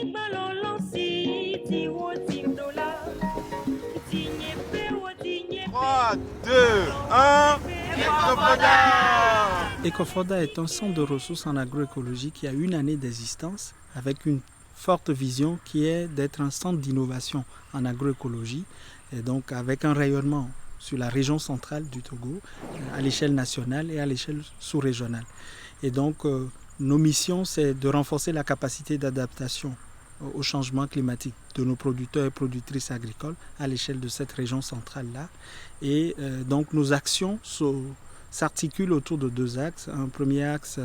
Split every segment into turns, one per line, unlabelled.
3, 2, 1, Ecofoda!
Ecofoda est un centre de ressources en agroécologie qui a une année d'existence avec une forte vision qui est d'être un centre d'innovation en agroécologie et donc avec un rayonnement sur la région centrale du Togo à l'échelle nationale et à l'échelle sous-régionale. Et donc nos missions, c'est de renforcer la capacité d'adaptation au changement climatique de nos producteurs et productrices agricoles à l'échelle de cette région centrale-là. Et donc nos actions s'articulent autour de deux axes. Un premier axe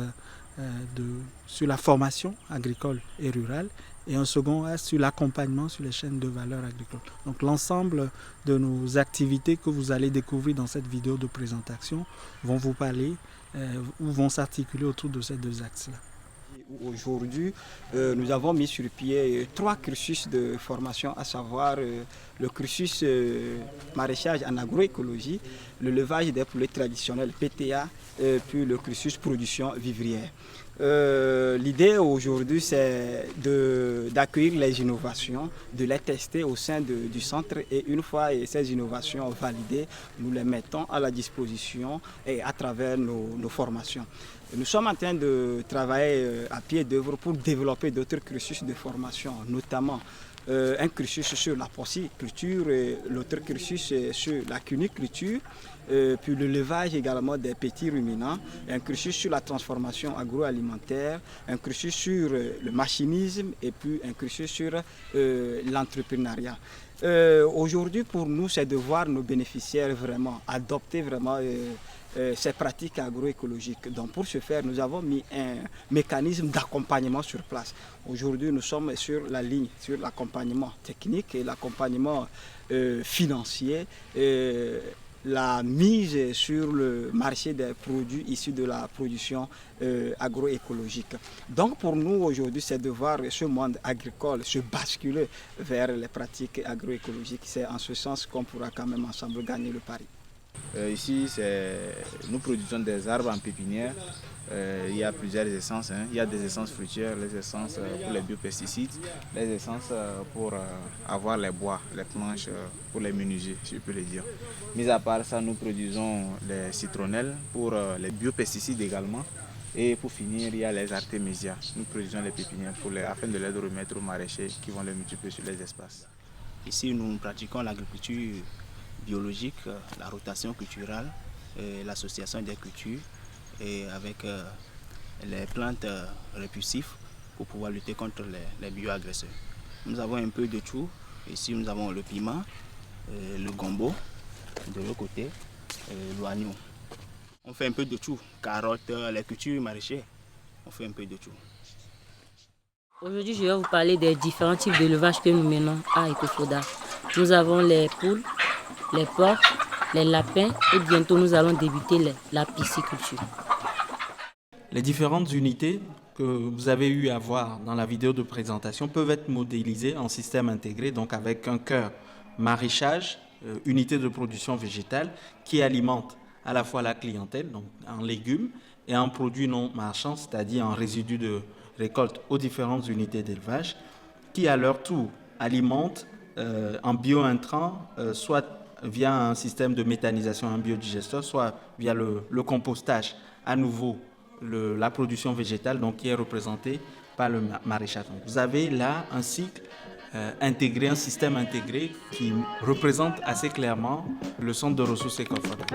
sur la formation agricole et rurale et un second axe sur l'accompagnement sur les chaînes de valeur agricoles. Donc l'ensemble de nos activités que vous allez découvrir dans cette vidéo de présentation vont vous parler ou vont s'articuler autour de ces deux axes-là.
Aujourd'hui, nous avons mis sur pied 3 cursus de formation, à savoir le cursus maraîchage en agroécologie, le levage des poulets traditionnels PTA, puis le cursus production vivrière. L'idée aujourd'hui, c'est d'accueillir les innovations, de les tester au sein du centre et une fois ces innovations validées, nous les mettons à la disposition et à travers nos formations. Nous sommes en train de travailler à pied d'œuvre pour développer d'autres cursus de formation, notamment un cursus sur la porciculture, l'autre cursus sur la cuniculture, puis le levage également des petits ruminants, un cursus sur la transformation agroalimentaire, un cursus sur le machinisme et puis un cursus sur l'entrepreneuriat. Aujourd'hui, pour nous, c'est de voir nos bénéficiaires vraiment adopter vraiment ces pratiques agroécologiques. Donc pour ce faire, nous avons mis un mécanisme d'accompagnement sur place. Aujourd'hui, nous sommes sur la ligne, sur l'accompagnement technique et l'accompagnement financier. La mise sur le marché des produits issus de la production agroécologique. Donc pour nous aujourd'hui, c'est de voir ce monde agricole se basculer vers les pratiques agroécologiques. C'est en ce sens qu'on pourra quand même ensemble gagner le pari.
Ici, nous produisons des arbres en pépinière. Il y a plusieurs essences. Il y a des essences fruitières, les essences pour les biopesticides, les essences pour avoir les bois, les planches pour les menuisiers, si je peux le dire. Mis à part ça, nous produisons les citronnelles pour les biopesticides également. Et pour finir, il y a les artémisias. Nous produisons les pépinières afin de les remettre aux maraîchers qui vont les multiplier sur les espaces.
Ici, nous pratiquons l'agriculture biologique, la rotation culturelle, l'association des cultures et avec les plantes répulsives pour pouvoir lutter contre les bioagresseurs. Nous avons un peu de tout. Ici, nous avons le piment, le gombo, de l'autre côté, l'oignon. On fait un peu de tout, carottes, les cultures maraîchères, on fait un peu de tout.
Aujourd'hui, je vais vous parler des différents types d'élevage que nous menons à Ecofoda. Nous avons les poules, les porcs, les lapins et bientôt nous allons débuter la pisciculture.
Les différentes unités que vous avez eu à voir dans la vidéo de présentation peuvent être modélisées en système intégré, donc avec un cœur maraîchage, unité de production végétale qui alimente à la fois la clientèle, donc en légumes et en produits non marchands, c'est-à-dire en résidus de récolte aux différentes unités d'élevage, qui à leur tour alimentent en bio-intrants, soit via un système de méthanisation, un biodigesteur, soit via le compostage, à nouveau la production végétale, donc qui est représentée par le maraîchage. Donc, vous avez là un cycle intégré, un système intégré qui représente assez clairement le centre de ressources Ecofoda.